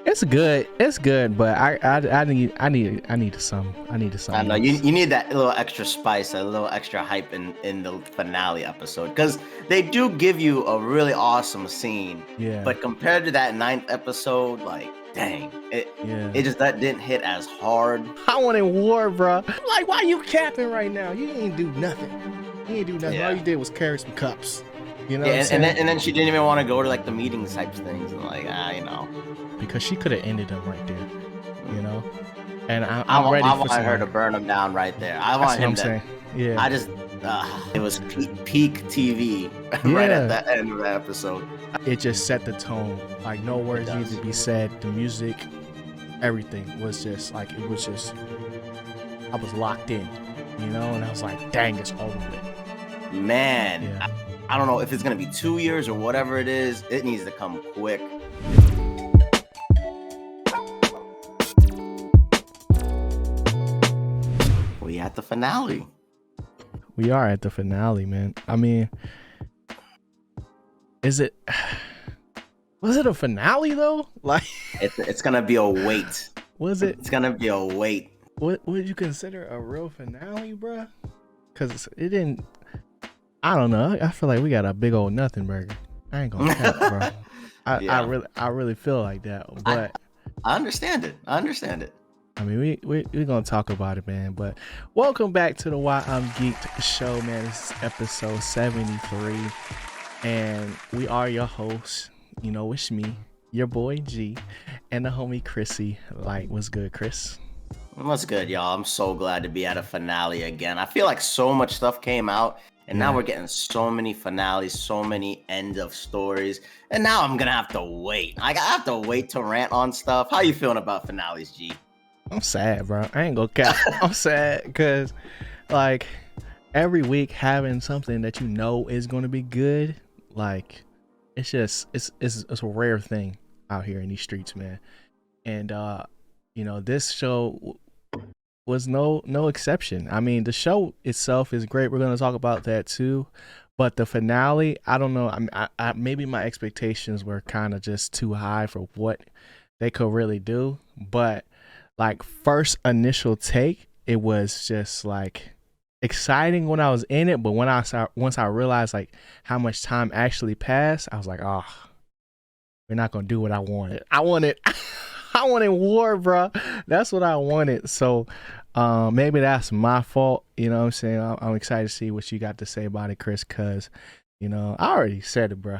It's good. It's good, but I need some. I need I something know you else. you need that little extra spice, a little extra hype in the finale episode because they do give you a really awesome scene, Yeah, but compared to that ninth episode, like dang, it yeah. it just that didn't hit as hard. I wanted war, bro. Like, why you capping right now? You ain't do nothing. You ain't do nothing. All Yeah. you did was carry some cups. You know Yeah, what I'm and then saying? and then she didn't even want to go to like the meetings types things and like Because she could have ended him right there. You know. And I I'm want ready I for wanted some her to like. burn him down right there. I That's want what I'm him to. saying. Yeah. I just it was peak TV right at Yeah. the end of the episode. It just set the tone. Like no It words needed does. to be said. The music, everything was just like it was just. I was locked in. You know, and I was like, dang, it's over with. Man, Yeah. I don't know if it's gonna be 2 years or whatever it is. It needs to come quick. We at the finale. We are at the finale, man. I mean, is it? Was it a finale though? Like, It's gonna be a wait. was it? It's gonna be a wait. What would you consider a real finale, bruh? Because it didn't. I don't know. I feel like we got a big old nothing burger. I ain't gonna cap, bro. Yeah. I really feel like that. But I understand it. I understand it. I mean, we're gonna talk about it, man. But welcome back to the Why I'm Geeked show, man. This is episode 73, and we are your hosts. You know, it's me, your boy G, and the homie ChrisyLite. What's good, Chris? What's good, y'all? I'm so glad to be at a finale again. I feel like so much stuff came out, and now Yeah. we're getting so many finales, so many end of stories, and now I'm gonna have to wait. Like, I have to wait to rant on stuff. How you feeling about finales, G? I'm sad, bro. I ain't gonna cap. I'm sad because, like, every week having something that you know is gonna be good, like, it's just it's a rare thing out here in these streets, man. And you know, this show was no exception. I mean, the show itself is great. We're gonna talk about that too, but the finale, I don't know. I maybe my expectations were kind of just too high for what they could really do, but like first initial take, it was just like exciting when I was in it, but when once I realized like how much time actually passed, I was like, oh, we're not gonna do what I wanted. I wanted I wanted war, bro. That's what I wanted. So maybe that's my fault. You know what I'm saying? I'm excited to see what you got to say about it, Chris, because you know I already said it, bro.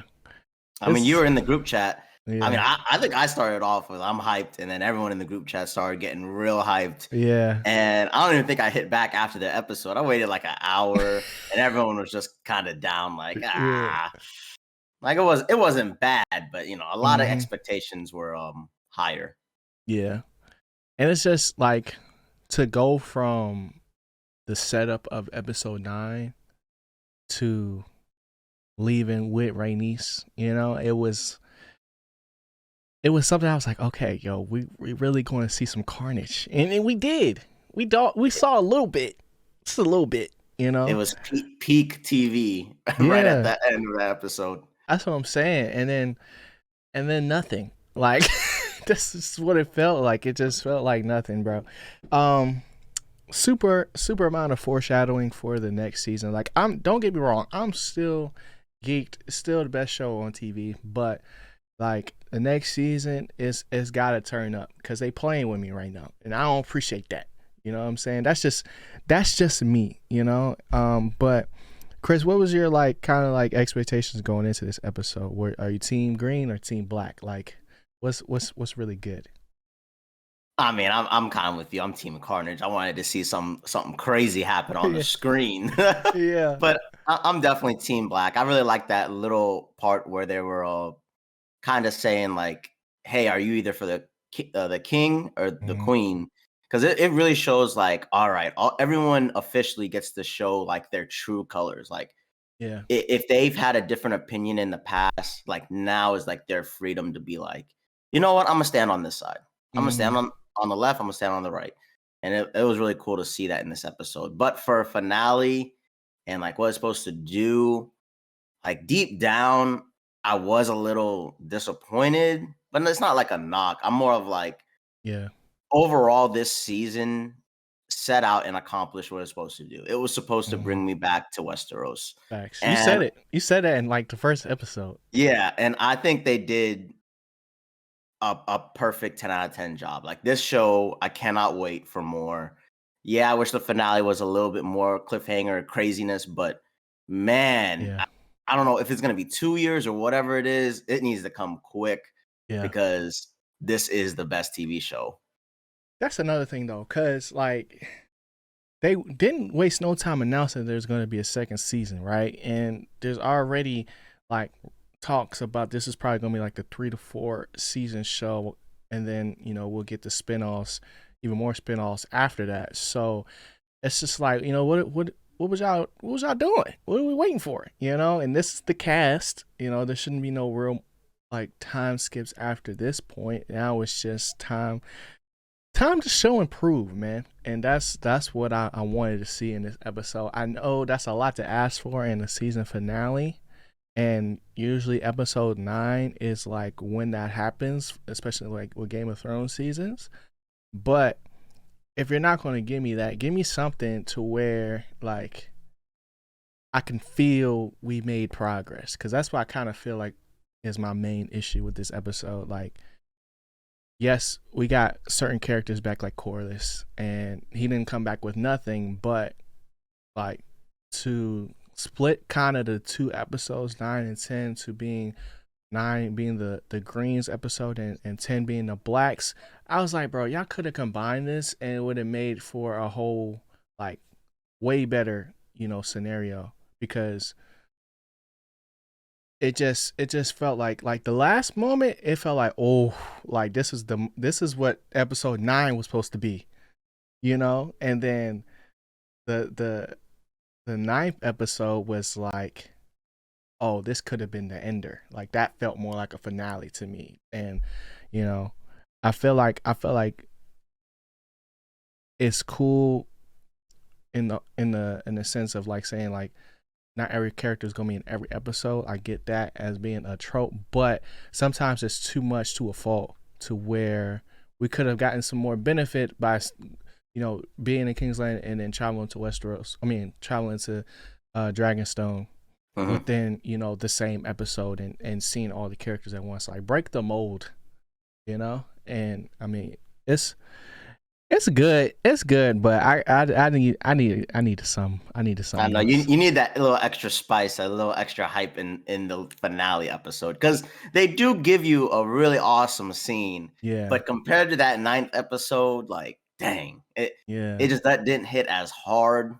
I mean, you were in the group chat. Yeah. I mean, I think I started off with I'm hyped, and then everyone in the group chat started getting real hyped. Yeah. And I don't even think I hit back after the episode. I waited like an hour, and everyone was just kind of down, like Yeah. like it wasn't bad, but you know, a lot of Mhm. expectations were higher. Yeah. And it's just like to go from the setup of episode 9 to leaving with Rhaenys, you know, it was something I was like, okay, yo, we really going to see some carnage, and we did. We saw a little bit, just a little bit, you know. It was peak TV right at the end of the episode. That's what I'm saying, and then nothing. Like this is what it felt like. It just felt like nothing, bro. Super amount of foreshadowing for the next season. Like don't get me wrong, I'm still geeked. It's still the best show on TV, but like the next season it's gotta turn up because they playing with me right now, and I don't appreciate that. You know what I'm saying? That's just me, you know. But Chris, what was your like kind of like expectations going into this episode? Are you team green or team black? Like, what's really good? I mean, I'm kind of with you. I'm Team Carnage. I wanted to see something crazy happen on the screen. Yeah. But I'm definitely Team Black. I really like that little part where they were kind of saying like, "Hey, are you either for the king or the queen?" Because it really shows like, all right, everyone officially gets to show like their true colors. Like, Yeah. if they've had a different opinion in the past, like now is like their freedom to be like, you know what, I'm gonna stand on this side. I'm gonna stand on the left. I'm gonna stand on the right. And it was really cool to see that in this episode. But for a finale and like what it's supposed to do, like deep down, I was a little disappointed. but it's not like a knock. I'm more of like, Yeah. overall, this season set out and accomplished what it's supposed to do. It was supposed to Mhm. bring me back to Westeros. Facts. You said And it. You said that in like the first episode. yeah, and I think they did a perfect 10 out of 10 job. Like this show, I cannot wait for more. Yeah, I wish the finale was a little bit more cliffhanger craziness, but man, Yeah. I don't know if it's gonna be 2 years or whatever it is. It needs to come quick Yeah. because this is the best TV show. That's another thing though, cause like they didn't waste no time announcing there's going to be a second season, right? And there's already like talks about this is probably going to be like the 3 to 4 season show, and then we'll get the spinoffs, even more spinoffs after that. So it's just like what was y'all doing? What are we waiting for? And this is the cast. There shouldn't be no real like time skips after this point. Now it's just time to show and prove, man. And that's what I wanted to see in this episode. I know that's a lot to ask for in the season finale, and usually episode 9 is like when that happens, especially like with Game of Thrones seasons. But if you're not going to give me that, give me something to where like I can feel we made progress, because that's what I kind of feel like is my main issue with this episode. Like, yes, we got certain characters back like Corlys, and he didn't come back with nothing, but like to split kind of the 2 episodes, 9 and 10, to being 9 being the Greens episode, and 10 being the Blacks. I was like, bro, y'all could have combined this and it would have made for a whole like way better, scenario, because it just felt like the last moment it felt like, oh, like this is what episode 9 was supposed to be, and then the ninth episode was like, oh, this could have been the ender. Like that felt more like a finale to me. And you know I feel like it's cool in the sense of like saying like not every character is gonna be in every episode. I get that as being a trope, but sometimes it's too much to a fault, to where we could have gotten some more benefit by being in Kingsland and then traveling to Westeros. I mean, traveling to Dragonstone Mhm. within the same episode, and seeing all the characters at once. Like break the mold, And I mean, it's good. It's good, but I needed some I know you else. you need that little extra spice, a little extra hype in the finale episode, because they do give you a really awesome scene, Yeah, but compared to that ninth episode, like dang, it yeah. just that didn't hit as hard.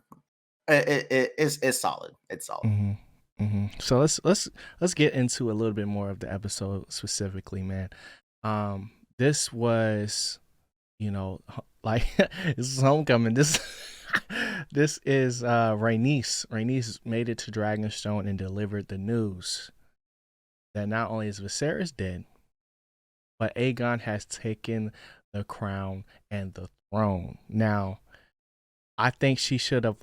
It's solid. It's solid. So let's get into a little bit more of the episode specifically, man. This was, like this is homecoming. This is Rhaenys. Rhaenys made it to Dragonstone and delivered the news that not only is Viserys dead, but Aegon has taken the crown and the throne. Now, I think she should have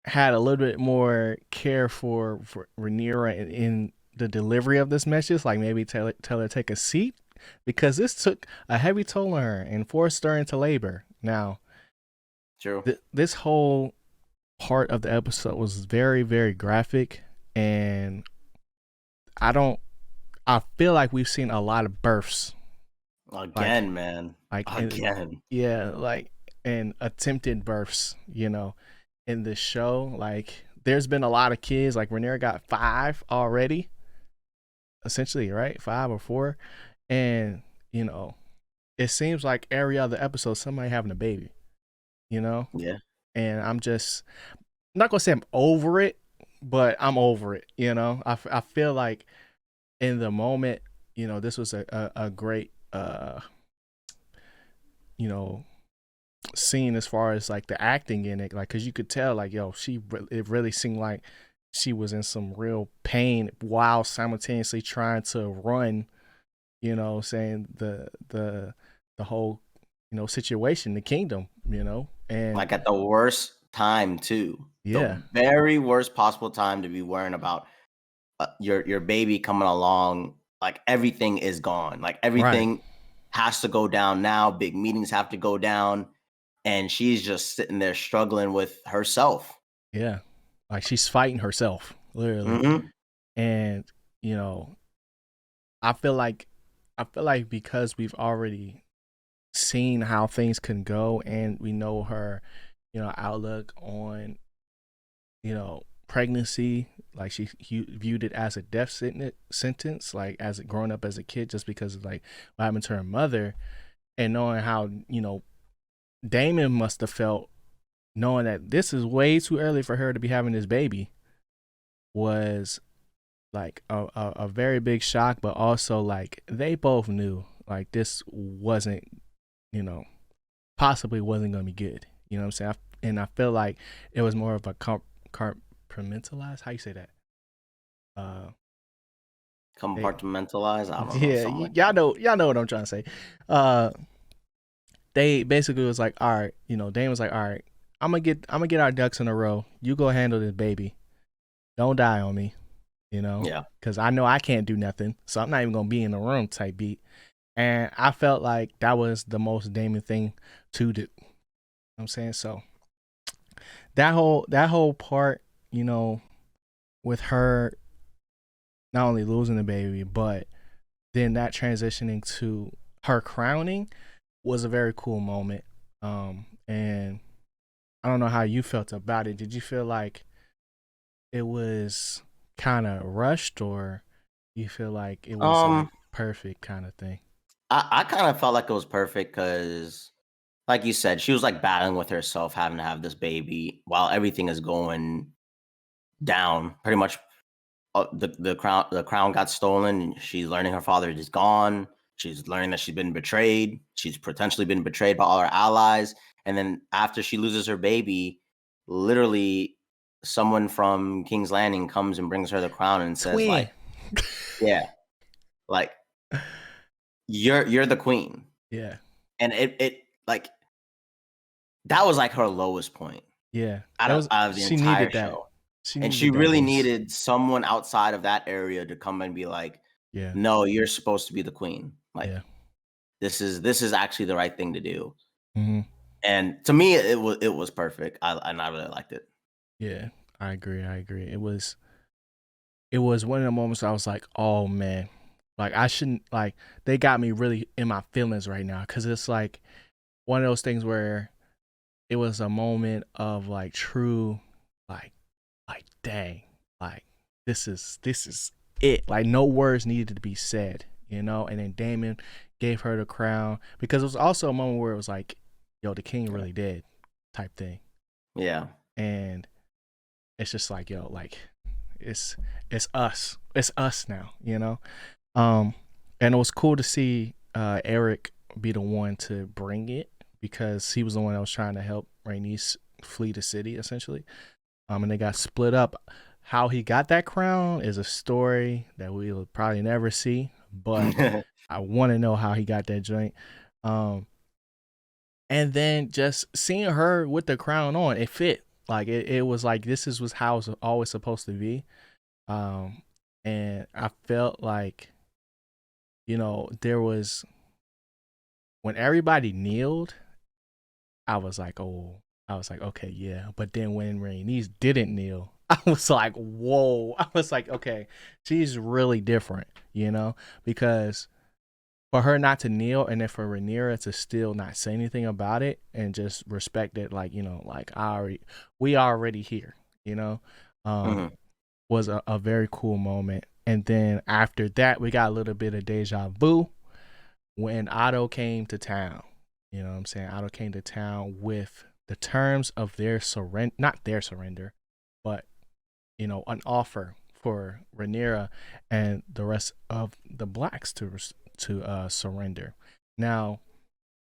had a little bit more care for Rhaenyra in the delivery of this message. Like maybe tell her to take a seat, because this took a heavy toll on her and forced her into labor. Now, True. this whole part of the episode was very, very graphic, and I don't. I feel like we've seen a lot of births, like Again, man. like in, Again. yeah, like and attempted births. In this show, like there's been a lot of kids. Like Rhaenyra got 5 already, essentially, right? 5 or 4, and it seems like every other episode somebody having a baby. You know, Yeah. and I'm not gonna say I'm over it, but I'm over it. I feel like in the moment, this was a great you know scene as far as like the acting in it, like because you could tell like it really seemed like she was in some real pain while simultaneously trying to run, saying the whole situation, the kingdom, and Like at the worst time too. yeah. The very worst possible time to be worrying about your baby coming along like everything is gone. Like Right. everything has to go down now. Big meetings have to go down, and she's just sitting there struggling with herself. Yeah. Like she's fighting herself, literally. Mm-hmm. And, you know, I feel like because we've already seen how things can go and we know her, outlook on, pregnancy, like she viewed it as a death sentence, like as growing up as a kid, just because of like what happened to her mother, and knowing how, Damon must have felt knowing that this is way too early for her to be having this baby was like a very big shock, but also like they both knew like this wasn't, you know, possibly wasn't going to be good. You know what I'm saying? And I feel like it was more of a compartmentalized. How you say that? Uh, they, Compartmentalize. I don't know, yeah, something like y'all know what I'm trying to say. Uh, they basically was like, all right, Dane was like, all right, I'm gonna get our ducks in a row. You go handle this baby. Don't die on me, that. Yeah. because I know I can't do nothing, so I'm not even gonna be in the room type beat. And I felt like that was the most Damon thing to do. You know what I'm saying? So that whole part, with her not only losing the baby, but then that transitioning to her crowning was a very cool moment. And I don't know how you felt about it. Did you feel like it was kind of rushed, or you feel like it was like Um, perfect kind of thing? I kind of felt like it was perfect because, like you said, she was like battling with herself, having to have this baby while everything is going down. Pretty much, the crown got stolen. And she's learning her father is gone. She's learning that she's been betrayed. She's potentially been betrayed by all her allies. And then after she loses her baby, literally, someone from King's Landing comes and brings her the crown and says, Twin. like, yeah, like you're the queen. Yeah. And it like that was like her lowest point Yeah. out That of was out of the she entire needed that. show. She And she needed that really boost. needed someone outside of that area to come and be like, Yeah. "No, you're supposed to be the queen. Like Yeah. this is actually the right thing to do." Hmm. And to me, it was perfect. I really liked it. Yeah. I agree. I agree. It was one of the moments I was like, oh man, like I shouldn't, like they got me really in my feelings right now, because it's like one of those things where it was a moment of like true, like dang, like this is it. Like no words needed to be said, and then Damon gave her the crown, because it was also a moment where it was like, yo, the king Yeah. really dead, type thing. Yeah. And it's just like, yo, like it's it's us now, um and it was cool to see Eric be the one to bring it, because he was the one that was trying to help Rhaenys flee the city, essentially. And they got split up. How he got that crown is a story that we will probably never see, but I want to know how he got that joint. um and then just seeing her with the crown on, it fit. Like it was like, was how it's always supposed to be. And I felt like, there was, when everybody kneeled, I was like, oh, I was like, okay, yeah. But then when Rhaenys didn't kneel, I was like, whoa. I was like, okay, she's really different, because for her not to kneel, and then for Rhaenyra to still not say anything about it and just respect it, like, like we already here, you know, um, Mhm. was a very cool moment. And then after that, we got a little bit of deja vu when Otto came to town. You know what I'm saying? Otto came to town with the terms of their surrender, not their surrender, but, an offer for Rhaenyra and the rest of the blacks to surrender. Now,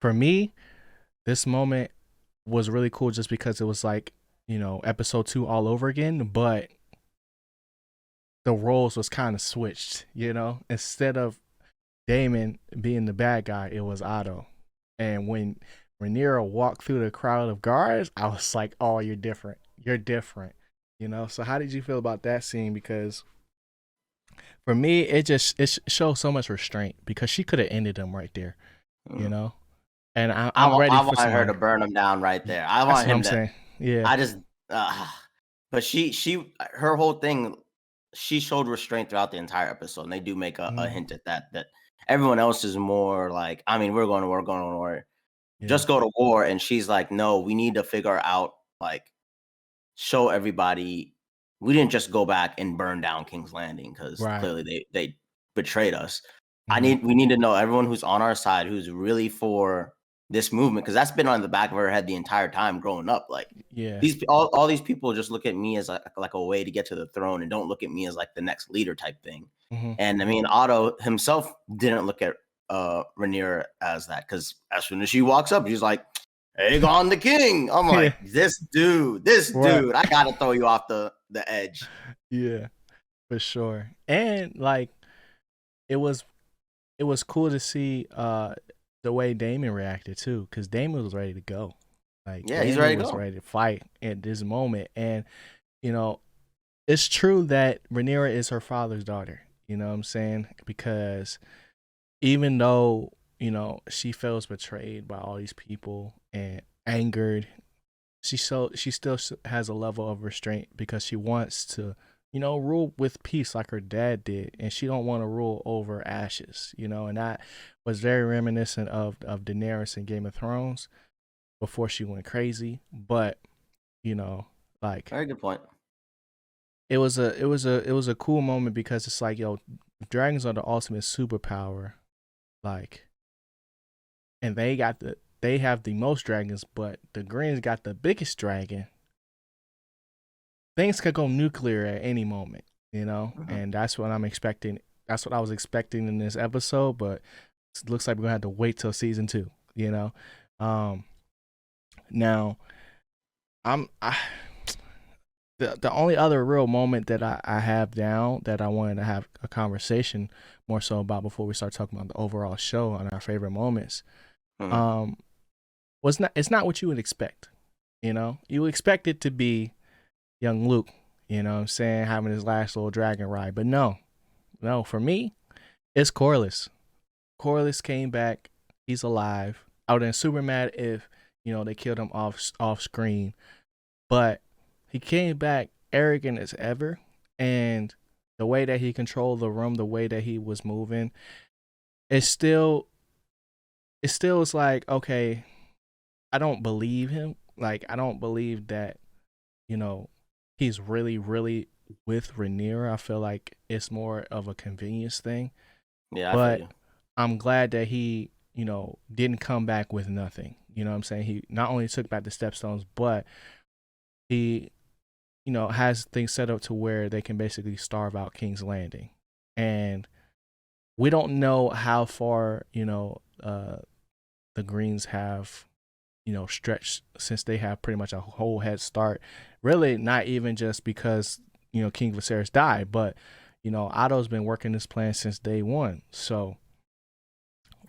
for me, this moment was really cool just because it was like, episode 2 all over again, but the roles was kind of switched, instead of Damon being the bad guy, it was Otto. And when Rhaenyra walked through the crowd of guards, I was like, oh, you're different. You're different. So how did you feel about that scene? Because For me, it shows so much restraint because she could have ended them right there, you Mm. know. And I'm ready I for want her to somebody. burn him down right there. I That's want what I'm him to. saying. Yeah. I just. But her whole thing. She showed restraint throughout the entire episode, and they do make a Mm, hint at that. That everyone else is more like, I mean, we're going to war, going to war. yeah. Just go to war, and she's like, no, we need to figure out like show everybody we didn't just go back and burn down King's Landing because Right. clearly they betrayed us. Hmm. We need to know everyone who's on our side who's really for this movement because that's been on the back of her head the entire time growing up. Like Yeah. these all these people just look at me as like a way to get to the throne and don't look at me as like the next leader type thing. Hmm. And I mean, Otto himself didn't look at Rhaenyra as that because as soon as she walks up, he's like, Aegon the King. I'm Yeah. like, this Right. dude, I gotta throw you off the edge. Yeah. For sure. And like it was it was cool to see the way Damon reacted too, because Damon was ready to go. Like Yeah, he's ready Damon to was go. ready to fight at this moment. And, you know, it's true that Rhaenyra is her father's daughter. You know what I'm saying? Because even though, she feels betrayed by all these people and angered, she still has a level of restraint because she wants to, rule with peace like her dad did, and she don't want to rule over ashes, and that was very reminiscent of Daenerys in Game of Thrones before she went crazy. But you know, like Very good point. it was a cool moment because it's like, dragons are the ultimate superpower, like, and they have the most dragons, but the Greens got the biggest dragon. Things could go nuclear at any moment, Mhm. and that's what I'm expecting. That's what I was expecting in this episode, but it looks like we're gonna have to wait till season 2. Um, now I the only other real moment that I have down that I wanted to have a conversation more so about before we start talking about the overall show and our favorite moments, Mhm. um, was not it's not what you would expect. You would expect it to be young Luke, what I'm saying, having his last little dragon ride. But no, for me, it's Corlys. Corlys came back. He's alive. I would have been super mad if, they killed him off screen. But he came back arrogant as ever. And the way that he controlled the room, the way that he was moving, it still is like, okay, I don't believe him. Like, I don't believe that, you know, he's really, really with Rhaenyra. I feel like it's more of a convenience thing. Yeah, I feel But you. I'm glad that he, didn't come back with nothing. You know what I'm saying? He not only took back the stepstones, but he, has things set up to where they can basically starve out King's Landing. And we don't know how far, the Greens have, stretched since they have pretty much a whole head start. Really, not even just because, King Viserys died, but, Otto's been working this plan since day one. So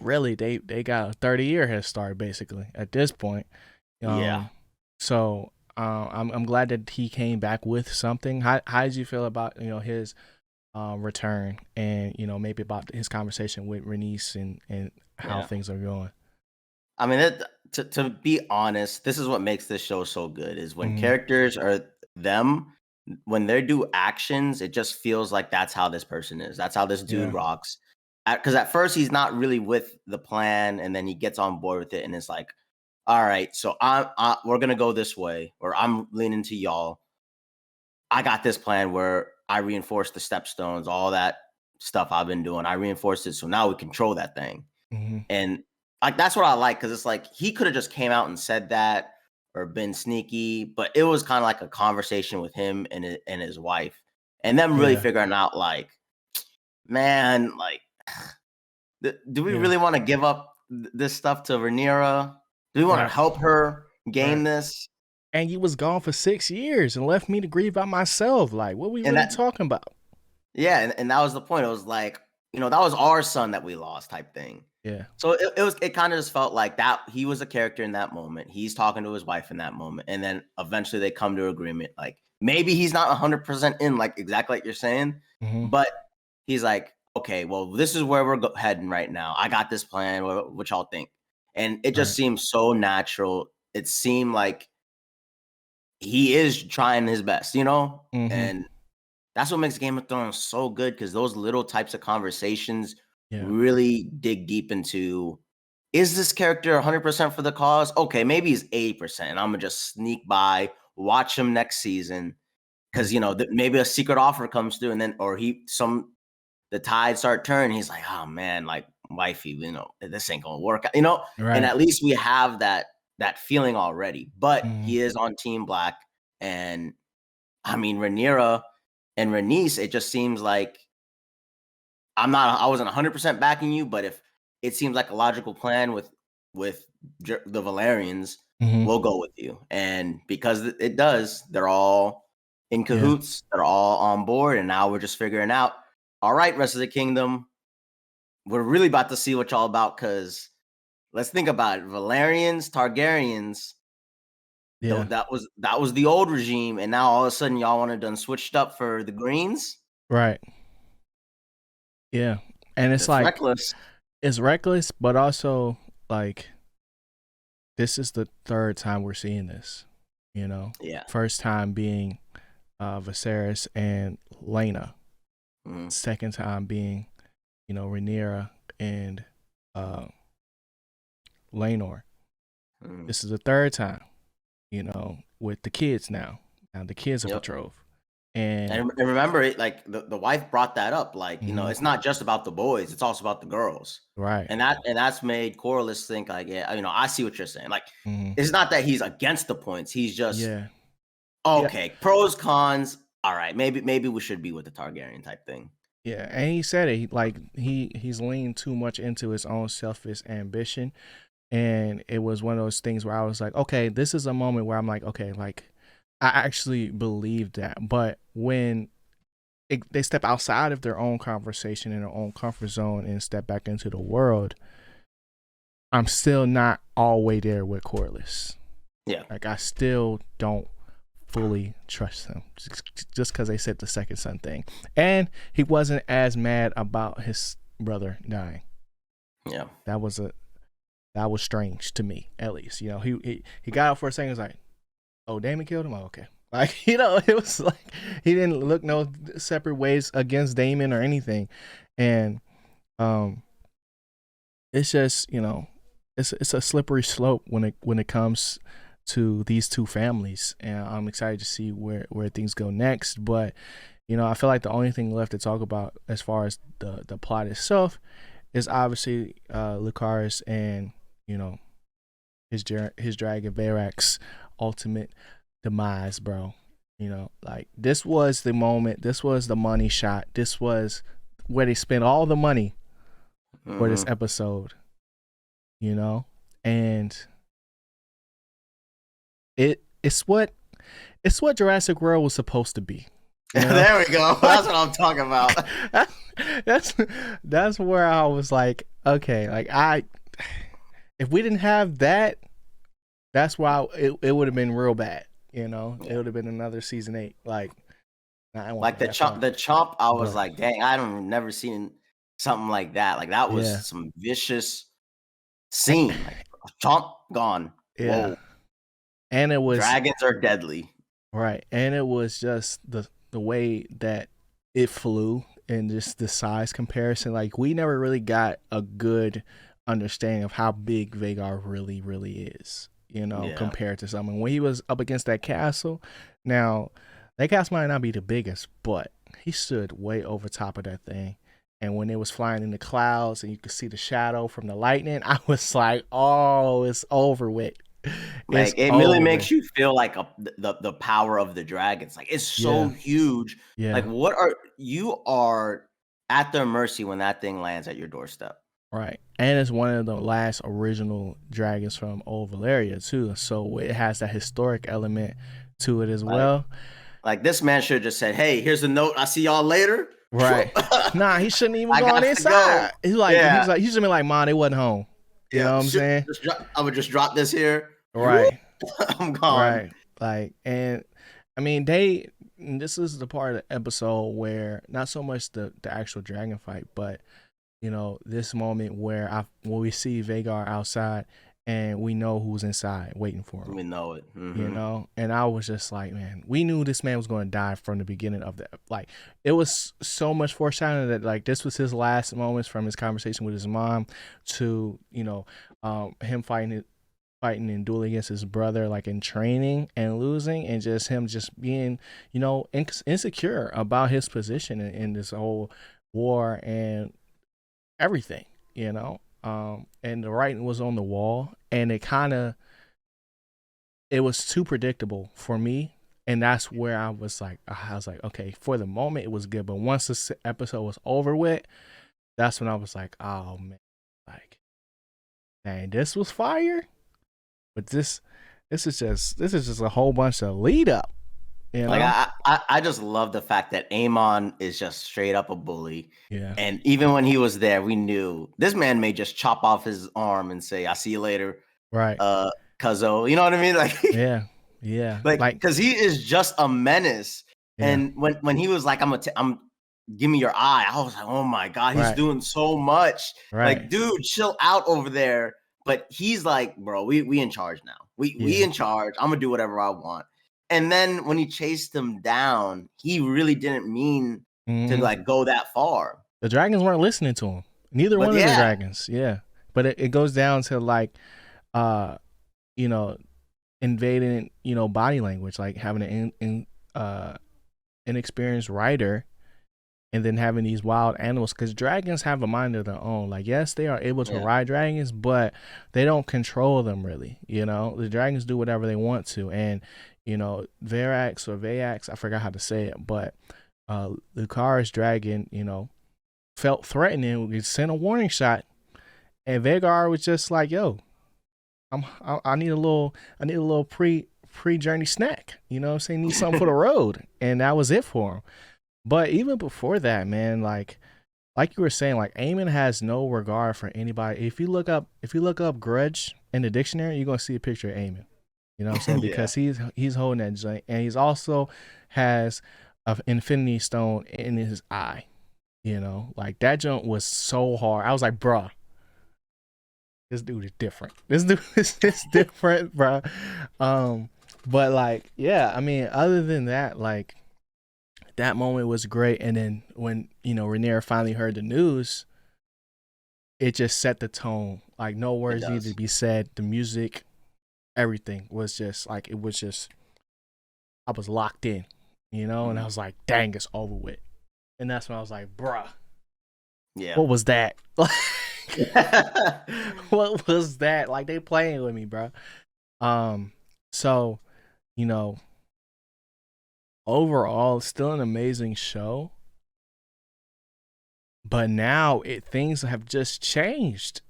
really, they got a 30-year head start basically at this point. Yeah. Um, so I'm glad that he came back with something. How did you feel about his return and maybe about his conversation with Renice and how Yeah. things are going? I mean, to be honest, this is what makes this show so good is when Hmm. characters are them, when they do actions, it just feels like that's how this person is. That's how this dude Yeah. rocks. Because at first he's not really with the plan, and then he gets on board with it, and it's like, all right, so we're gonna go this way, or I'm leaning to y'all. I got this plan where I reinforce the stepstones, all that stuff I've been doing. I reinforced it, so now we control that thing. Hmm. And like that's what I like because it's like he could have just came out and said that or been sneaky, but it was kind of like a conversation with him and his wife, and them really Yeah. figuring out like, man, like, do we Yeah. really want to give up this stuff to Rhaenyra? Do we want to Right. help her Right. gain this? And you was gone for 6 years and left me to grieve by myself. Like, what we And really that, talking about? yeah, and that was the point. It was like, that was our son that we lost, type thing. Yeah. So it kind of just felt like that he was a character in that moment. He's talking to his wife in that moment, and then eventually they come to agreement. Like maybe he's not 100% in, like exactly like you're saying, Hmm. but he's like, okay, well, this is where we're heading right now. I got this plan. What y'all think? And it just Right. seemed so natural. It seemed like he is trying his best, you know? Mm-hmm. And that's what makes Game of Thrones so good, because those little types of conversations Yeah. really dig deep into, is this character 100% for the cause? Okay, maybe he's 80%, and I'm gonna just sneak by, watch him next season, because maybe a secret offer comes through, and then the tides start turning. He's like, oh man, like wifey, this ain't gonna work out, and Right. at least we have that feeling already. But Mm-hmm. he is on Team Black, and I mean Rhaenyra and Rhaenys, it just seems like I wasn't 100% backing you, but if it seems like a logical plan with the Valerians, Mm-hmm. we'll go with you. And because it does, they're all in Yeah. cahoots, they're all on board, and now we're just figuring out, all right, rest of the kingdom, we're really about to see what y'all about, because let's think about it. Valerians, Targaryens, Yeah. that was the old regime, and now all of a sudden y'all want to done switched up for the Greens. Right. Yeah. And it's It's like, reckless. it's reckless, but also like this is the third time we're seeing this. Yeah. First time being Viserys and Lena. Mm-hmm. Second time being, Rhaenyra and Laenor. Mm-hmm. This is the third time, with the kids now. Now the kids are Yep. betrothed. And remember, it like the wife brought that up, like, Mhm. it's not just about the boys, it's also about the girls. Right. And that's made Corlys think like, yeah, I see what you're saying. Like, Mhm. it's not that he's against the points. He's just, Yeah. okay, pros, cons. All right, maybe we should be with the Targaryen type thing. Yeah, and he said it. He's leaned too much into his own selfish ambition, and it was one of those things where I was like, okay, this is a moment where I'm like, okay, like I actually believe that. But when they step outside of their own conversation in their own comfort zone and step back into the world, I'm still not all the way there with Corlys. Yeah, like I still don't fully trust him just because they said the second son thing, and he wasn't as mad about his brother dying. Yeah, that was strange to me, at least. He got out for a second. He was like, "Oh, Daemon killed him." Oh, okay, like it was like he didn't look no separate ways against Daemon or anything, and it's just it's a slippery slope when it comes to these two families, and I'm excited to see where things go next. But I feel like the only thing left to talk about as far as the plot itself is obviously Lucaris and his dragon Varrac's ultimate demise, bro. Like this was the moment, this was the money shot, this was where they spent all the money for this episode, and it's what Jurassic World was supposed to be. There we go. That's what I'm talking about. that's where I was like, okay, like if we didn't have that, that's why it would have been real bad. It would have been another season 8. Like the chomp. I was like, dang, I don't never seen something like that. Like that was some vicious scene. Like chomp gone. Yeah. Whoa. And it was dragons are deadly. Right. And it was just the way that it flew and just the size comparison. Like we never really got a good understanding of how big Vhagar really, really is, compared to someone. When he was up against that castle, now that castle might not be the biggest, but he stood way over top of that thing. And when it was flying in the clouds and you could see the shadow from the lightning, I was like, oh, it's over with. Like it really makes you feel like the power of the dragons. Like it's so huge. Yeah. Like you are at their mercy when that thing lands at your doorstep. Right. And it's one of the last original dragons from Old Valyria too. So it has that historic element to it as well. Like this man should have just said, "Hey, here's a note. I'll see y'all later." Right. Nah, he shouldn't even gone inside. He's like, he should have been like, "Mom, they wasn't home." You know what I'm saying? I would just drop this here. Right. I'm gone. Right. Like, and I mean, they this is the part of the episode where not so much the actual dragon fight, but this moment where when we see Vhagar outside and we know who's inside waiting for him. We know it. And I was just like, man, we knew this man was going to die from the beginning of the, like, it was so much foreshadowing that, like, this was his last moments from his conversation with his mom to, him fighting and dueling against his brother, like in training and losing, and just him just being, insecure about his position in this whole war and everything, and the writing was on the wall, and it was too predictable for me. And that's where I was like, okay, for the moment it was good, but once this episode was over with, that's when I was like, oh man, like, dang, this was fire. But this is just a whole bunch of lead up. Like I just love the fact that Aemon is just straight up a bully. Yeah. And even when he was there, we knew this man may just chop off his arm and say, "I'll see you later." Right. Cuzzo. You know what I mean? Like Yeah. Like because he is just a menace. Yeah. And when he was like, I'm give me your eye, I was like, oh my God, he's doing so much. Right. Like, dude, chill out over there. But he's like, bro, we in charge now. We in charge. I'm gonna do whatever I want. And then when he chased him down, he really didn't mean to like go that far. The dragons weren't listening to him. Neither one of the dragons. Yeah. But it goes down to like, invading, body language, like having an inexperienced rider, and then having these wild animals, because dragons have a mind of their own. Like, yes, they are able to ride dragons, but they don't control them really. The dragons do whatever they want to, and Verax, I forgot how to say it, but Lucaris dragon, felt threatening. We sent a warning shot, and Vhagar was just like, "Yo, I need a little pre-journey snack. You know what I'm saying? Need something for the road," and that was it for him. But even before that, man, like you were saying, like Aemon has no regard for anybody. If you look up grudge in the dictionary, you're gonna see a picture of Aemon. You know what I'm saying? Because he's holding that joint, and he's also has an infinity stone in his eye. Like that joint was so hard. I was like, bruh, this dude is different. This dude is different, bruh. But like, yeah, I mean, other than that, like, that moment was great. And then when, Rhaenyra finally heard the news, it just set the tone. Like, no words needed to be said. The music, everything was just like, I was locked in, and I was like, dang, it's over with. And that's when I was like, bruh, what was that? What was that? Like, they playing with me, bruh. So, overall, it's still an amazing show, but now things have just changed,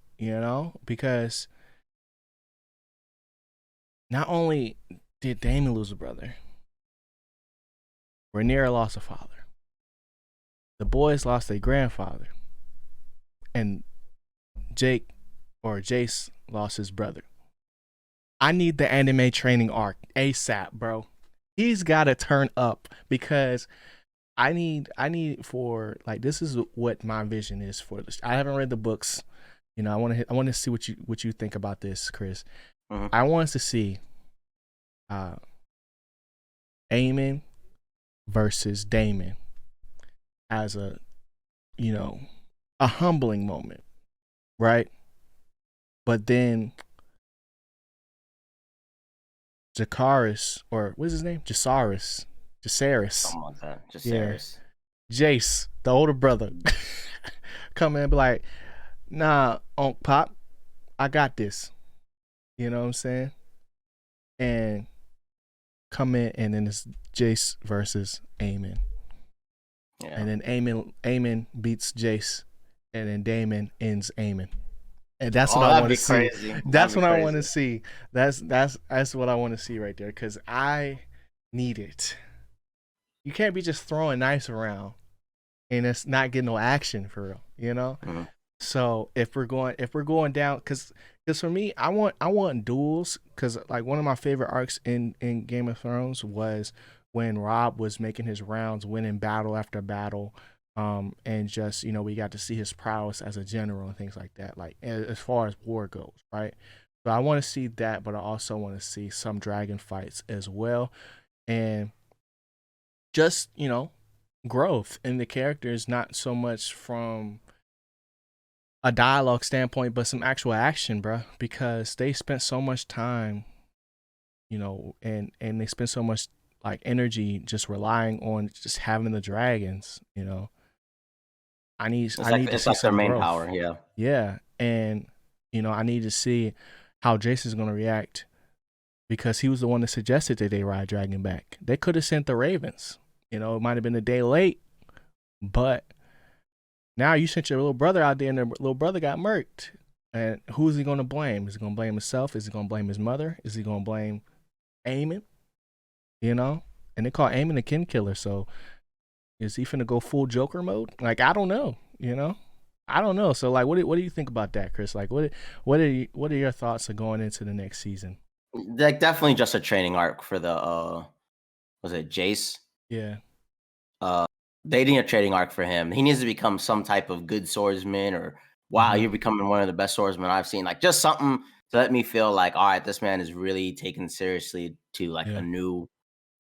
because not only did Daemon lose a brother, Rhaenyra lost a father, the boys lost their grandfather, and Jace lost his brother. I need the anime training arc ASAP, bro. He's got to turn up, because I need for, like, this is what my vision is for this. I haven't read the books. I want to see what you think about this, Chris. I want us to see Aemon versus Daemon as a humbling moment, right? But then Jacaerys, or what's his name? Jacaerys. Something like that. Jacaerys. Yeah. Jace, the older brother, come in and be like, nah, Unc Pop, I got this. You know what I'm saying? And come in, and then it's Jace versus Aemon. Yeah. And then Aemon beats Jace, and then Daemon ends Aemon. And that's what I want to see. That's what I want to see. That's what I want to see right there, because I need it. You can't be just throwing knives around and it's not getting no action for real, So if we're going down, because for me, I want duels, because like one of my favorite arcs in Game of Thrones was when Rob was making his rounds, winning battle after battle, and just we got to see his prowess as a general and things like that. Like as far as war goes, right? So I want to see that, but I also want to see some dragon fights as well, and just growth in the characters, not so much from a dialogue standpoint, but some actual action, bro. Because they spent so much time, and they spent so much like energy just relying on just having the dragons. I need to It's see like their some main growth. power. Yeah. Yeah, and I need to see how Jason's gonna react because he was the one that suggested that they ride Dragon back. They could have sent the Ravens. It might have been a day late, but now you sent your little brother out there, and the little brother got murked. And who is he going to blame? Is he going to blame himself? Is he going to blame his mother? Is he going to blame Aemon? And they call Aemon a kin killer. So is he finna go full Joker mode? Like I don't know. I don't know. So like, what do you think about that, Chris? Like, what are your thoughts of going into the next season? Like definitely just a training arc for the was it Jace? Yeah. Uh, they need a trading arc for him. He needs to become some type of good swordsman, or wow, Mm-hmm. you're becoming one of the best swordsmen I've seen. Like just something to let me feel like, all right, this man is really taken seriously to like a Yeah. new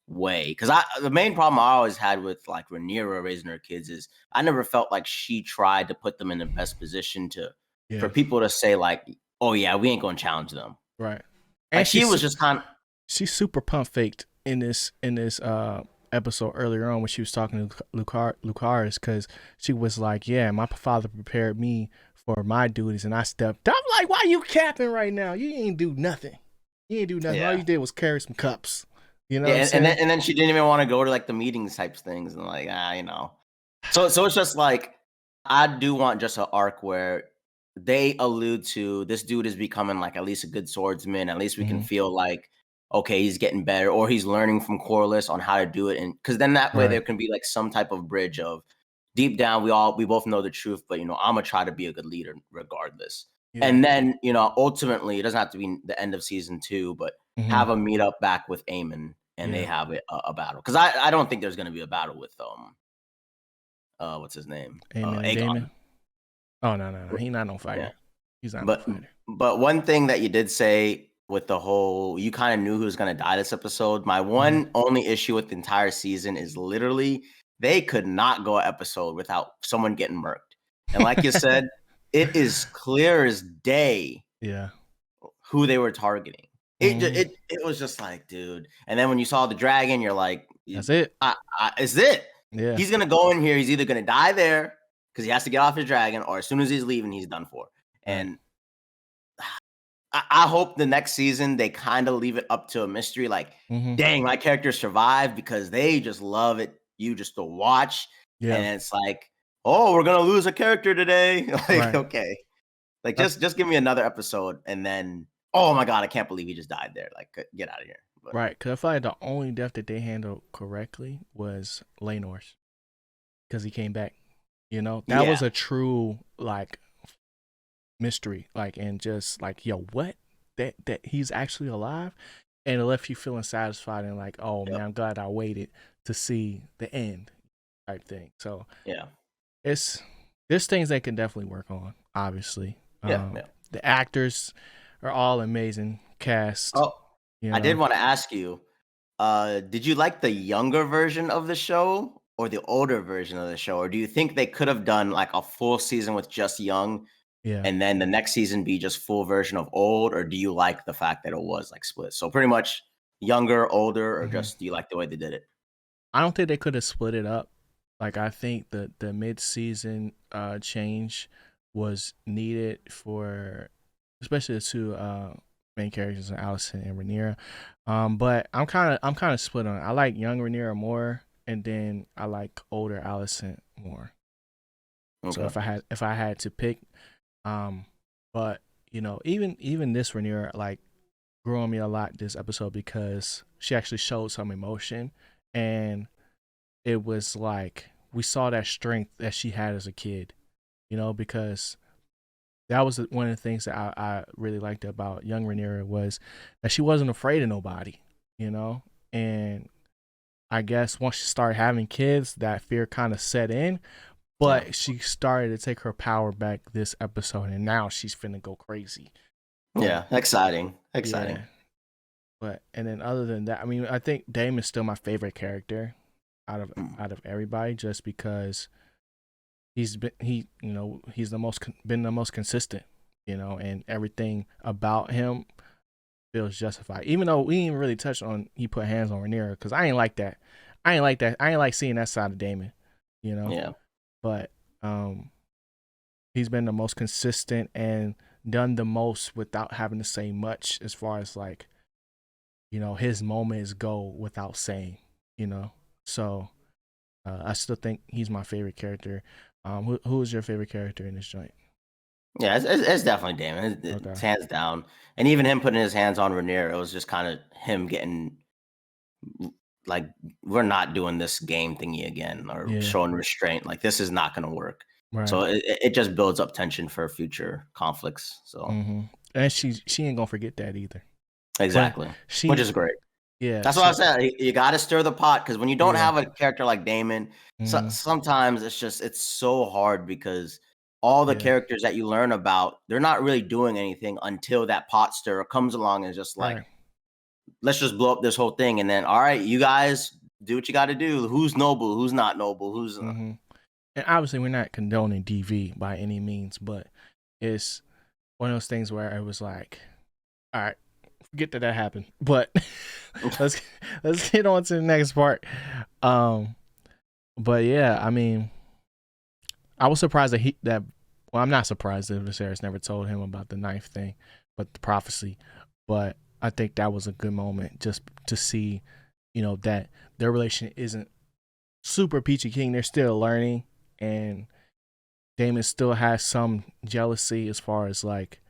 way. Because the main problem I always had with like Rhaenyra raising her kids is I never felt like she tried to put them in the best position for Yeah. people to say like, oh yeah, we ain't gonna challenge them. Right. Like And she was just kind of she's super pump faked in this episode earlier on when she was talking to Lucaris, because she was like, yeah, my father prepared me for my duties and I stepped up. I'm like, why you capping right now? You ain't do nothing. All yeah. you did was carry some cups. You know Yeah, what I'm and saying? then she didn't even want to go to like the meetings types things and like So it's just like I do want just an arc where they allude to this dude is becoming like at least a good swordsman. At least we can Mm-hmm. feel like okay, he's getting better or he's learning from Corliss on how to do it, and because then that way there Right. can be like some type of bridge of deep down we both know the truth, but I'm gonna try to be a good leader regardless. Yeah. And then ultimately it doesn't have to be the end of season 2, but Mm-hmm. have a meet up back with Aemon and they Yeah. have a battle. Because I don't think there's gonna be a battle with what's his name? Amen and Damon. Aegon. Oh no. He not no Yeah. fighter. He's not no But fighter. but one thing that you did say with the whole you kind of knew who was gonna die this episode. My Mm-hmm. one only issue with the entire season is literally they could not go an episode without someone getting murked. And like you said, it is clear as day Yeah. who they were targeting. Mm-hmm. It was just like, dude. And then when you saw the dragon, you're like, That's it. is it? Yeah. He's gonna go in here. He's either gonna die there because he has to get off his dragon, or as soon as he's leaving, he's done for. Right. And I hope the next season they kind of leave it up to a mystery. Like, Mm-hmm. dang, my character survived because they just love it. You just to watch, Yeah. and it's like, oh, we're gonna lose a character today. Like, Right. okay, like That's just give me another episode, and then, oh my god, I can't believe he just died there. Like, get out of here. But right. Because I feel like the only death that they handled correctly was Laenor's, because he came back. That yeah, was a true like mystery, like, and just like, yo, what, that he's actually alive, and it left you feeling satisfied and like, oh man, yep, I'm glad I waited to see the end type thing. So yeah, it's there's things they can definitely work on. Obviously, yeah. the actors are all amazing cast. Oh, You I did know, want to ask you, did you like the younger version of the show or the older version of the show, or do you think they could have done like a full season with just young, yeah. and then the next season be just full version of old, or do you like the fact that it was like split? So pretty much younger, older, or hmm just do you like the way they did it? I don't think they could have split it up. Like I think the mid season change was needed for especially the two main characters, Allison and Rhaenyra. But I'm kind of split on it. I like young Rhaenyra more, and then I like older Allison more. So Okay. if I had to pick, um, but even this Rhaenyra like grew on me a lot this episode because she actually showed some emotion, and it was like we saw that strength that she had as a kid, because that was one of the things that I really liked about young Rhaenyra was that she wasn't afraid of nobody, and I guess once she started having kids, that fear kind of set in. Yeah. But she started to take her power back this episode, and now she's finna go crazy. But Yeah. Exciting. yeah, Exciting. but and then other than that, I mean, I think Damon's still my favorite character Mm. out of everybody, just because he's been the most consistent, and everything about him feels justified. Even though we didn't really touch on he put hands on Rhaenyra, because I ain't like that. I ain't like that. I ain't like seeing that side of Damon, you know. Yeah. But he's been the most consistent and done the most without having to say much, as far as like, his moments go without saying, you know. So I still think he's my favorite character. Who is your favorite character in this joint? Yeah, it's definitely Damon. Okay. It's hands down. And even him putting his hands on Rhaenyra, it was just kind of him getting like, we're not doing this game thingy again, or Yeah. showing restraint. Like, this is not going to work. Right. So it just builds up tension for future conflicts. So Mm-hmm. And she ain't gonna forget that either. But exactly, which she, is great. yeah. That's what I So said. You got to stir the pot, because when you don't yeah. have a character like Damon, Mm-hmm. sometimes it's so hard, because all the Yeah. characters that you learn about, they're not really doing anything until that pot stirrer comes along and is just like, Right. let's just blow up this whole thing, and then, all right, you guys do what you got to do. Who's noble? Who's not noble? Who's not? Mm-hmm. And obviously, we're not condoning DV by any means, but it's one of those things where it was like, all right, forget that happened. But let's let's get on to the next part. Um, but yeah, I mean, I was surprised that well, I'm not surprised that Viserys never told him about the knife thing, but the prophecy. But I think that was a good moment just to see, that their relation isn't super peachy keen. They're still learning, and Damon still has some jealousy as far as like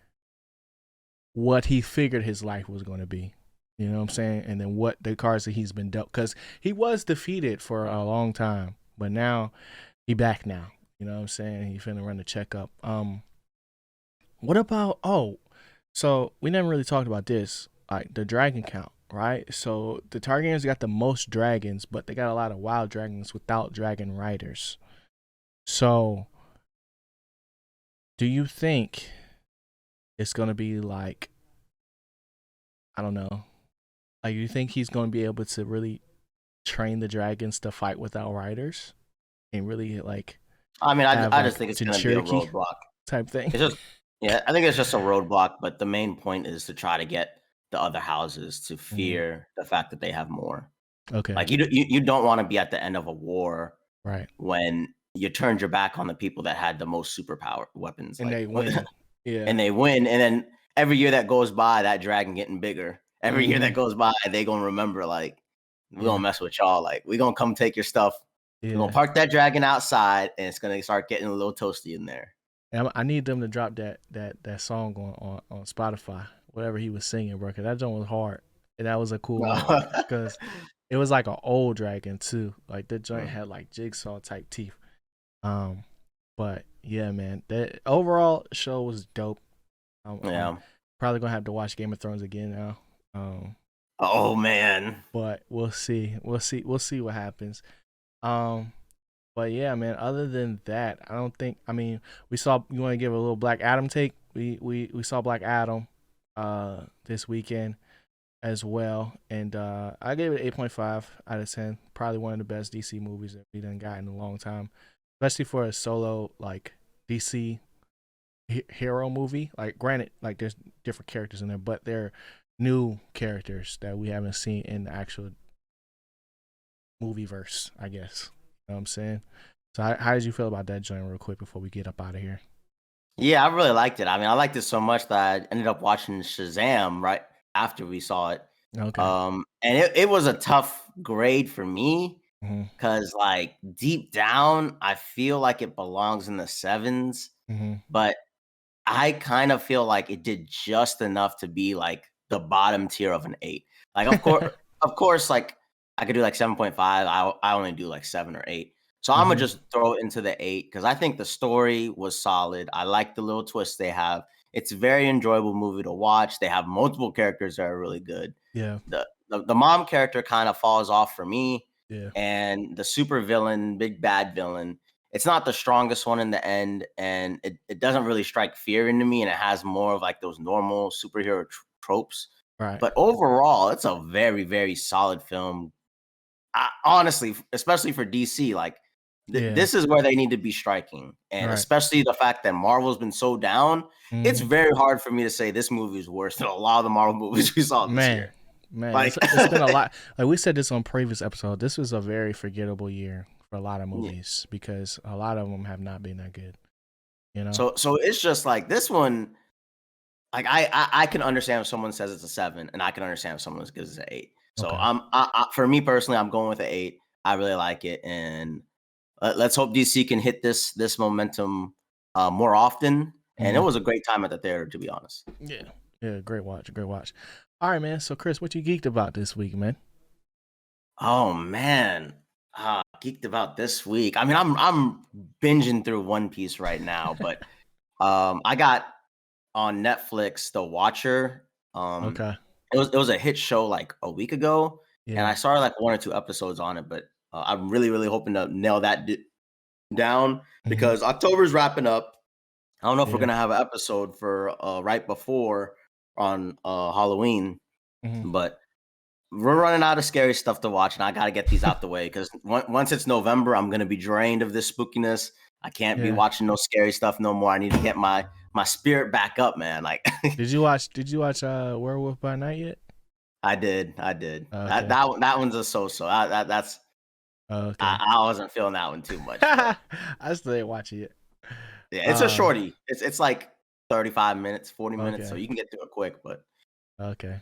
what he figured his life was going to be. You know what I'm saying? And then what the cards that he's been dealt, because he was defeated for a long time, but now he back now. You know what I'm saying? He finna run the checkup. What about so we never really talked about this, like the dragon count, right? So the Targaryens got the most dragons, but they got a lot of wild dragons without dragon riders. So do you think it's gonna be like, I don't know, like you think he's gonna be able to really train the dragons to fight without riders and really like I mean, have I just like think it's to going to be a Cherokee roadblock. type thing? It's just, yeah, I think it's just a roadblock. But the main point is to try to get the other houses to Mm, fear the fact that they have more. okay, Like, you don't want to be at the end of a war right, when you turned your back on the people that had the most superpower weapons, and like, they win. Yeah. and they win, and then every year that goes by, that dragon getting bigger. Every year Mm-hmm. that goes by, they gonna remember, like, we gonna Yeah. mess with y'all. Like, we gonna come take your stuff. We're gonna Yeah. park that dragon outside, and it's gonna start getting a little toasty in there. And I need them to drop that song on Spotify, whatever he was singing, bro. Cause that joint was hard, and that was a cool moment. Cause it was like an old dragon too. Like the joint Mm, had like jigsaw type teeth. Um, but yeah, man, that overall show was dope. I'm yeah. probably gonna have to watch Game of Thrones again now. Oh man. But we'll see. We'll see what happens. Um, But yeah, man. Other than that, I don't think. I mean, we saw. You want to give a little Black Adam take? We saw Black Adam, this weekend as well, and I gave it 8.5 out of 10. Probably one of the best DC movies that we done got in a long time, especially for a solo like DC hero movie. Like, granted, like there's different characters in there, but they're new characters that we haven't seen in the actual movie verse, I guess. You know what I'm saying? So how did you feel about that joint real quick before we get up out of here? Yeah, I really liked it. I mean, I liked it so much that I ended up watching Shazam right after we saw it. Okay. And it was a tough grade for me, Mm-hmm. because, like, deep down, I feel like it belongs in the sevens, Mm-hmm. but I kind of feel like it did just enough to be like the bottom tier of an 8. Like, of course, like, I could do like 7.5. I only do like 7 or 8. So I'm gonna Mm-hmm. just throw it into the 8, because I think the story was solid. I like the little twists they have. It's a very enjoyable movie to watch. They have multiple characters that are really good. Yeah. The mom character kind of falls off for me, Yeah. and the super villain, big bad villain, it's not the strongest one in the end, and it doesn't really strike fear into me, and it has more of like those normal superhero tropes. Right. But overall, it's a very, very solid film. Honestly, especially for DC, like Yeah. this is where they need to be striking, and Right. especially the fact that Marvel's been so down, it's Hmm. very hard for me to say this movie is worse than a lot of the Marvel movies we saw this Man, year. man, Like, it's been a lot. Like we said this on previous episode. This was a very forgettable year for a lot of yeah. movies because a lot of them have not been that good. You know. So it's just like this one. Like I can understand if someone says it's a 7, and I can understand if someone gives it an 8. So Okay. for me personally, I'm going with an 8. I really like it, and let's hope DC can hit this momentum more often. And it Hmm. was a great time at the theater, to be honest. Yeah. Yeah. Great watch. Great watch. All right, man. So Chris, what you geeked about this week, man? Oh man, geeked about this week. I mean, I'm binging through One Piece right now, but I got on Netflix The Watcher. Um, Okay. it was a hit show like a week ago, and Yeah. I started like 1 or 2 episodes on it, but I'm really hoping to nail that down Hmm. because October's wrapping up. I don't know if we're Yeah. gonna have an episode for right before on Halloween, Hmm. but we're running out of scary stuff to watch, and I got to get these out the way because once it's November, I'm gonna be drained of this spookiness. I can't be Yeah. watching no scary stuff no more. I need to get my spirit back up, man. Like Did you watch Werewolf by Night yet? I did. That Okay. that one's a so-so. That's Okay. I wasn't feeling that one too much, but I still ain't watching it. yeah, it's a Uh. shorty. It's like 35 minutes, 40 minutes, so Okay. you can get through it quick. Okay.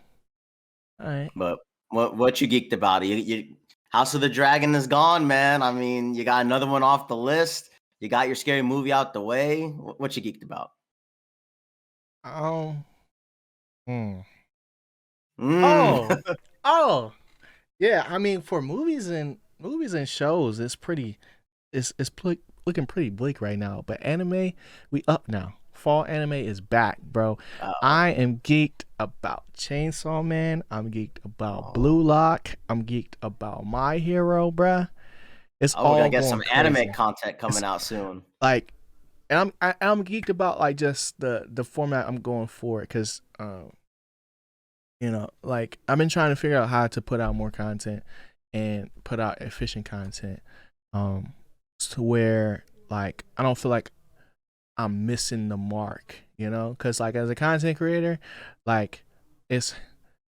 All right. But what you geeked about? You House of the Dragon is gone, man. I mean, you got another one off the list. You got your scary movie out the way. What you geeked about? Um. Hmm. Mm. Oh. Oh. Yeah. I mean, for movies and shows, looking pretty bleak right now. But anime, we up now. Fall anime is back, bro. Uh-oh. I am geeked about Chainsaw Man. I'm geeked about Oh. Blue Lock. I'm geeked about My Hero, bruh. It's We're gonna all get going some anime crazy. content It's coming out soon. like, and I'm geeked about like just the format I'm going for because like I've been trying to figure out how to put out more content and put out efficient content, um, to where like I don't feel like I'm missing the mark, because like as a content creator, like it's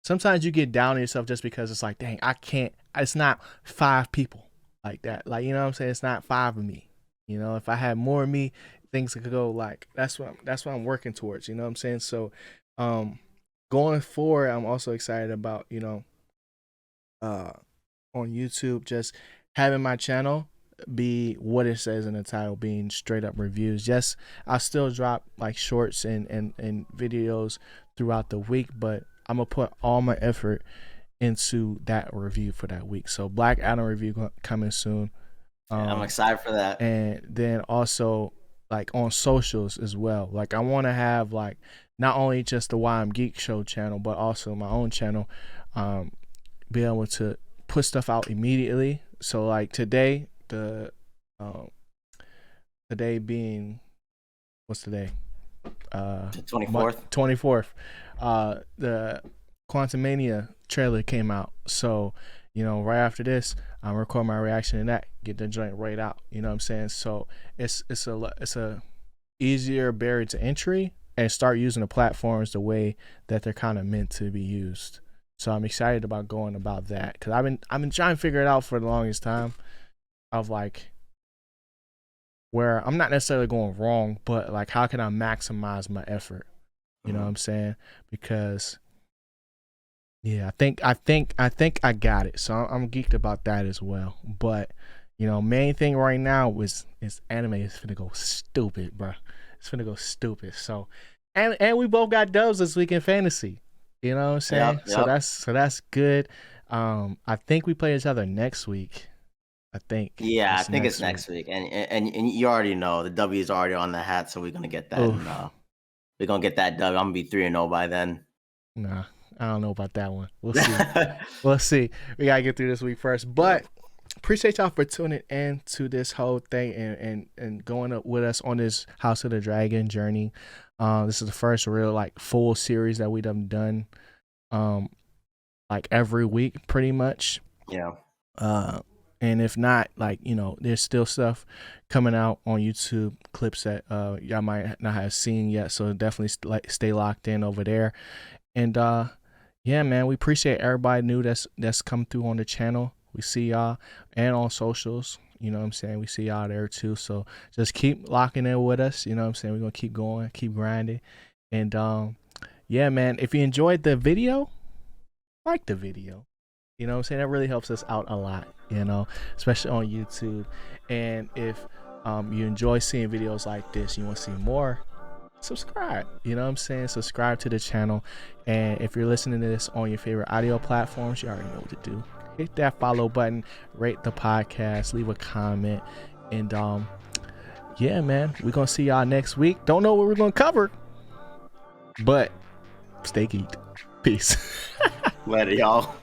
sometimes you get down on yourself just because it's like, dang, I can't. It's not 5 people like that. Like you know what I'm saying? It's not 5 of me. If I had more of me, things could go like that's what I'm working towards. You know what I'm saying? So, um, going forward, I'm also excited about uh on YouTube just having my channel be what it says in the title, being straight up reviews. Yes, I still drop like shorts and videos throughout the week, but I'm gonna put all my effort into that review for that week. So Black Adam review coming soon. Yeah, I'm Um, excited for that. and then also like on socials as well. Like I want to have like not only just the Why I'm Geek Show channel, but also my own channel. Um, be able to put stuff out immediately. So like today, um, today being what's today? The 24th. 24th. The Quantumania trailer came out. So, right after this, I'm record my reaction to that, get the joint right out. You know what I'm saying? So it's a easier barrier to entry and start using the platforms the way that they're kind of meant to be used. So I'm excited about going about that because I've been trying to figure it out for the longest time of like where I'm not necessarily going wrong, but like how can I maximize my effort? You know what I'm saying? Because yeah, I think I got it. So I'm geeked about that as well. But main thing right now is anime is finna go stupid, bro. It's finna go stupid. So and we both got dubs this week in fantasy. You know what I'm Yep, saying? So yep. that's good. I think we play each other next week. I think Yeah, I it's think it's next week. next week, and you already know the W is already on the hat, so we're gonna get that, and Oof. we're gonna get that W. I'm gonna be 3-0 by then. Nah, I don't know about that one. We'll see. We'll see. We gotta get through this week first. Yep. But appreciate y'all for tuning in to this whole thing and going up with us on this House of the Dragon journey. This is the first real like full series that we done like every week pretty much. Yeah. And if not, like, you know, there's still stuff coming out on YouTube, clips that y'all might not have seen yet, so definitely stay locked in over there. And yeah, man, we appreciate everybody new that's come through on the channel. We see y'all, and on socials, you know what I'm saying? We see y'all there too. So just keep locking in with us, you know what I'm saying? We're gonna keep going, keep grinding. And yeah, man, if you enjoyed the video, like the video. You know what I'm saying? That really helps us out a lot, you know, especially on YouTube. And if you enjoy seeing videos like this, you want to see more, subscribe. You know what I'm saying? Subscribe to the channel. And if you're listening to this on your favorite audio platforms, you already know what to do. Hit that follow button, rate the podcast, leave a comment. And yeah, man, we're going to see y'all next week. Don't know what we're going to cover, but stay geeked. Peace. Later, y'all.